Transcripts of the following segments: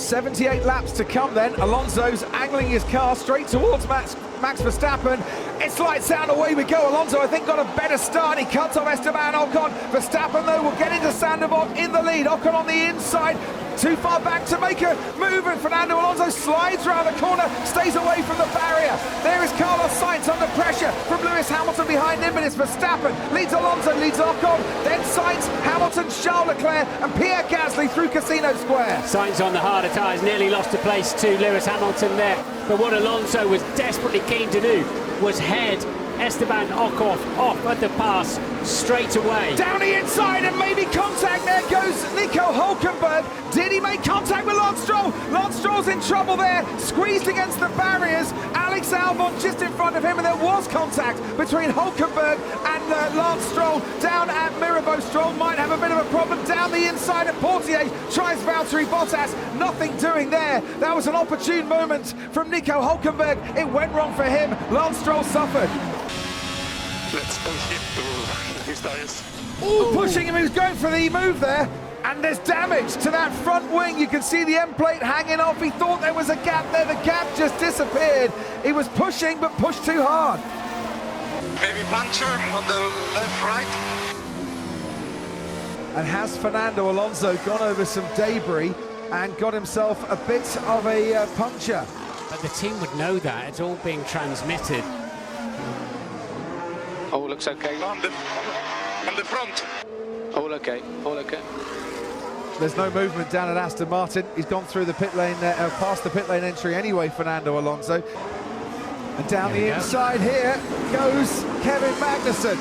78 laps to come then. Alonso's angling his car straight towards Max Verstappen. It's lights out, away we go. Alonso, I think, got a better start. He cuts off Esteban Ocon. Verstappen, though, will get into Sandoval in the lead. Ocon on the inside. Too far back to make a move, and Fernando Alonso slides around the corner, stays away from the barrier. There is Carlos Sainz under pressure from Lewis Hamilton behind him, but it's Verstappen. Leads Alonso, leads Ocon, then Sainz, Hamilton, Charles Leclerc, and Pierre Gasly through Casino Square. Sainz on the harder tyres, nearly lost a place to Lewis Hamilton there. But what Alonso was desperately keen to do was head Esteban Ocon off at the pass straight away. Down the inside and maybe contact. There goes Nico Hülkenberg. Did he make contact with Lance Stroll? Lance Stroll's in trouble there, squeezed against the barriers. Alex Albon just in front of him, and there was contact between Hülkenberg and Lance Stroll down at Mirabeau. Stroll might have a bit of a problem down the inside, and Portier tries Valtteri Bottas. Nothing doing there. That was an opportune moment from Nico Hülkenberg. It went wrong for him. Lance Stroll suffered. Let's push him to his tires. Ooh, pushing him, he was going for the move there. And there's damage to that front wing. You can see the end plate hanging off. He thought there was a gap there. The gap just disappeared. He was pushing, but pushed too hard. Maybe puncture on the left, right. And has Fernando Alonso gone over some debris and got himself a bit of a puncture? But the team would know that. It's all being transmitted. All looks okay. On the front. All okay. All okay. There's no movement down at Aston Martin. He's gone through the pit lane, past the pit lane entry anyway, Fernando Alonso. And down the inside here goes Kevin Magnussen.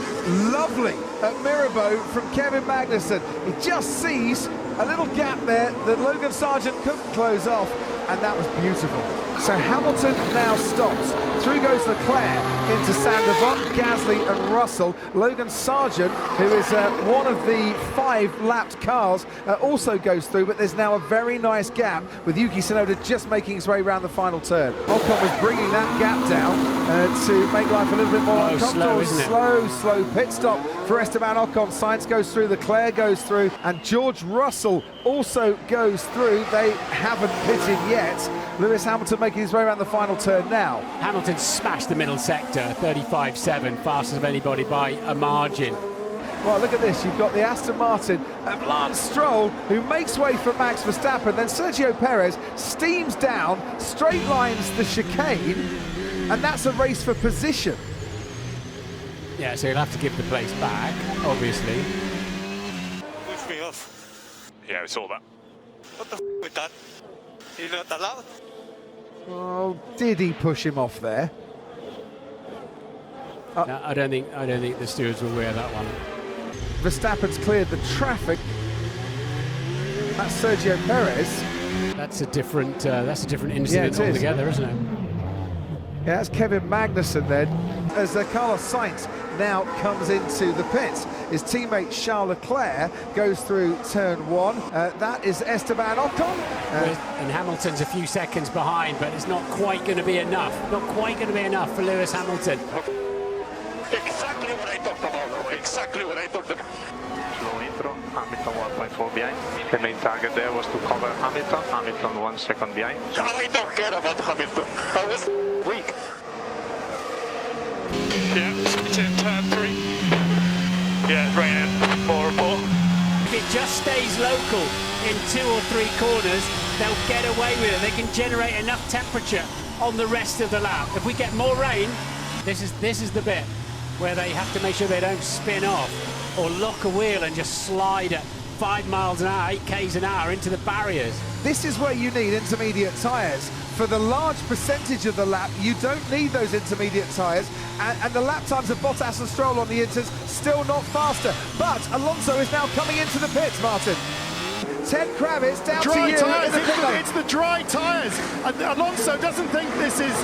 Lovely at Mirabeau from Kevin Magnussen. He just sees a little gap there that Logan Sargent couldn't close off, and that was beautiful. So Hamilton now stops. Through goes Leclerc into Sandoval, Gasly and Russell. Logan Sargent, who is one of the 5 lapped cars, also goes through, but there's now a very nice gap with Yuki Tsunoda just making his way around the final turn. Ocon was bringing that gap down to make life a little bit more uncomfortable. Slow pit stop for Esteban Ocon. Sainz goes through, Leclerc goes through, and George Russell also goes through. They haven't pitted yet. Lewis Hamilton making his way around the final turn now. Hamilton smashed the middle sector, 35.7, fastest of anybody by a margin. Well, look at this. You've got the Aston Martin of Lance Stroll, who makes way for Max Verstappen. Then Sergio Perez steams down, straight lines the chicane, and that's a race for position. Yeah, so he'll have to give the place back, obviously. Push me off. Yeah, we saw that. What the f with that? You're not allowed? Oh, did he push him off there? No, I don't think the stewards will wear that one. Verstappen's cleared the traffic. That's Sergio Perez. That's a different incident altogether, isn't it? Yeah, that's Kevin Magnussen then, as Carlos Sainz now comes into the pits. His teammate Charles Leclerc goes through turn 1. That is Esteban Ocon. And Hamilton's a few seconds behind, but it's not quite going to be enough. Not quite going to be enough for Lewis Hamilton. Exactly what I talked about. Exactly what I talked about. Slow intro, Hamilton 1.4 behind. The main target there was to cover Hamilton. Hamilton 1 second behind. I don't care about Hamilton. I was weak. Yeah, it's in turn 3. Yeah, it's raining. 4-4. If it just stays local in 2 or 3 corners, they'll get away with it. They can generate enough temperature on the rest of the lap. If we get more rain, this is the bit where they have to make sure they don't spin off or lock a wheel and just slide at 5 miles an hour, 8 k's an hour into the barriers. This is where you need intermediate tyres. For the large percentage of the lap, you don't need those intermediate tyres, and the lap times of Bottas and Stroll on the inters still not faster. But Alonso is now coming into the pits, Martin. Ted Kravitz down to you. It's the dry tyres. Alonso doesn't think this is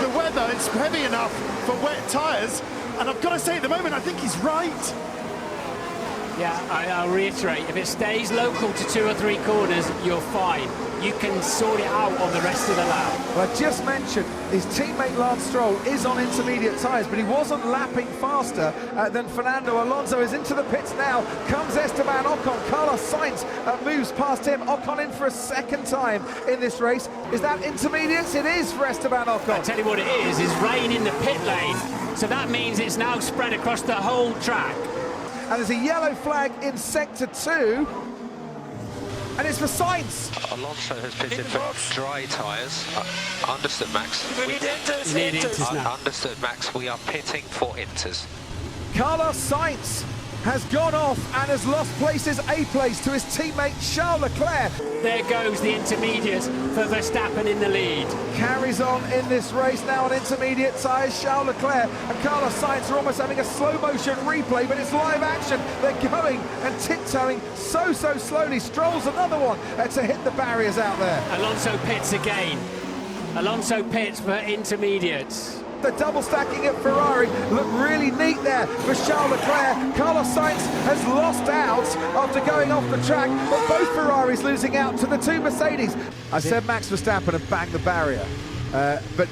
the weather. It's heavy enough for wet tyres. And I've got to say, at the moment, I think he's right. Yeah, I'll reiterate, if it stays local to 2 or 3 corners, you're fine. You can sort it out on the rest of the lap. Well, I just mentioned his teammate Lance Stroll is on intermediate tyres, but he wasn't lapping faster than Fernando Alonso. Is into the pits now. Comes Esteban Ocon. Carlos Sainz moves past him. Ocon in for a second time in this race. Is that intermediates? It is for Esteban Ocon. I'll tell you what it is rain in the pit lane. So that means it's now spread across the whole track. And there's a yellow flag in sector 2. And it's for Sainz. Alonso has pitted for dry tyres. Understood, Max. Need inters now. Understood, Max. We are pitting for inters. Carlos Sainz has gone off and has lost places, a place to his teammate Charles Leclerc. There goes the intermediates for Verstappen in the lead. Carries on in this race now on intermediate tyres. Charles Leclerc and Carlos Sainz are almost having a slow motion replay, but it's live action. They're going and tiptoeing so slowly. Stroll's another one to hit the barriers out there. Alonso pits again. Alonso pits for intermediates. The double stacking at Ferrari looked really neat there for Charles Leclerc. Carlos Sainz has lost out after going off the track, but both Ferraris losing out to the 2 Mercedes. I said Max Verstappen had banged the barrier, but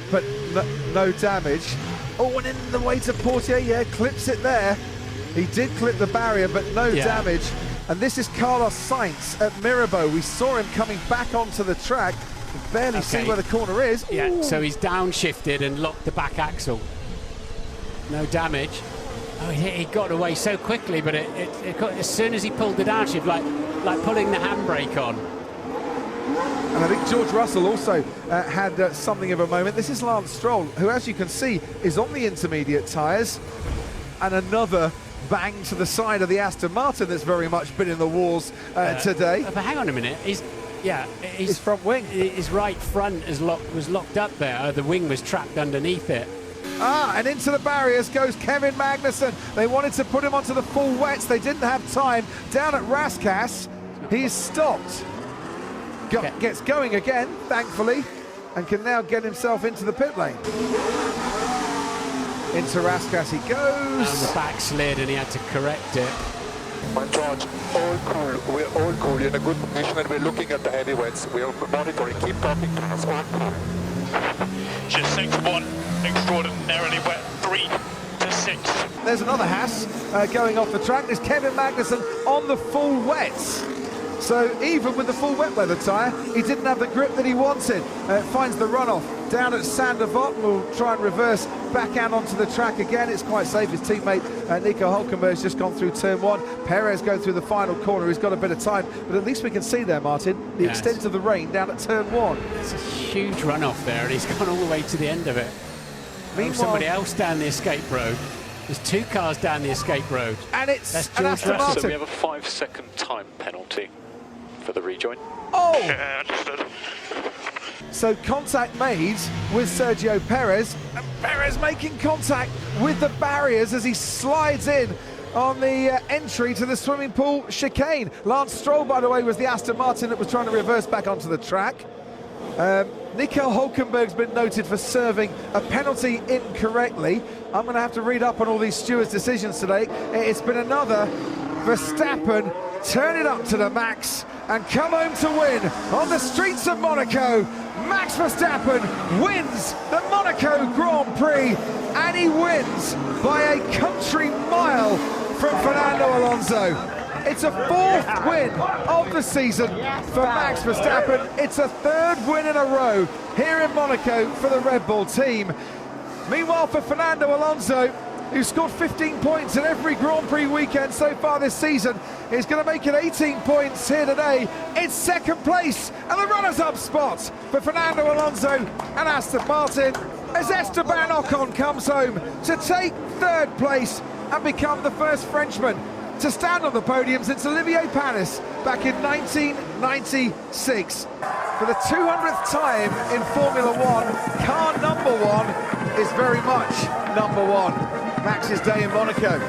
no damage. Oh, and in the way to Portier, yeah, clips it there. He did clip the barrier, but no damage. And this is Carlos Sainz at Mirabeau. We saw him coming back onto the track. You can barely see where the corner is. Yeah, Ooh. so he's downshifted and locked the back axle. No damage. Oh, he got away so quickly, but it got, as soon as he pulled the downshift, like pulling the handbrake on. And I think George Russell also had something of a moment. This is Lance Stroll, who, as you can see, is on the intermediate tyres. And another bang to the side of the Aston Martin that's very much been in the walls today. But hang on a minute, his front wing. His right front was locked up there. The wing was trapped underneath it. And into the barriers goes Kevin Magnussen. They wanted to put him onto the full wets. They didn't have time. Down at Raskas, he's stopped. Gets going again, thankfully, and can now get himself into the pit lane. Into Raskas he goes. And the back slid and he had to correct it. And George, all cool. We're all cool. You're in a good position and we're looking at the heavyweights. We're monitoring. Keep talking to us. All cool. Just 6-1, extraordinarily wet, 3 to 6. There's another Haas going off the track. There's Kevin Magnussen on the full wets. So even with the full wet weather tyre, he didn't have the grip that he wanted. Finds the runoff down at Saint-Devote. We'll try and reverse back out onto the track again. It's quite safe. His teammate Nico Hülkenberg's just gone through turn 1. Perez going through the final corner. He's got a bit of time, but at least we can see there, Martin, the extent of the rain down at turn 1. It's a huge runoff there, and he's gone all the way to the end of it. Meanwhile, somebody else down the escape road. There's 2 cars down the escape road. And it's That's an Aston Martin. So we have a 5-second time penalty for the rejoin. Oh! Yeah, understood. So contact made with Sergio Perez, and Perez making contact with the barriers as he slides in on the entry to the swimming pool chicane. Lance Stroll, by the way, was the Aston Martin that was trying to reverse back onto the track. Nico Hülkenberg's been noted for serving a penalty incorrectly. I'm going to have to read up on all these stewards' decisions today. It's been another Verstappen turn it up to the max and come home to win on the streets of Monaco. Max Verstappen wins the Monaco Grand Prix, and he wins by a country mile from Fernando Alonso. It's a 4th win of the season for Max Verstappen. It's a 3rd win in a row here in Monaco for the Red Bull team. Meanwhile, for Fernando Alonso, who scored 15 points in every Grand Prix weekend so far this season, is going to make it 18 points here today. It's 2nd place and the runners-up spot for Fernando Alonso and Aston Martin as Esteban Ocon comes home to take 3rd place and become the first Frenchman to stand on the podium since Olivier Panis back in 1996. For the 200th time in Formula 1, car number 1 is very much number 1. Max's day in Monaco.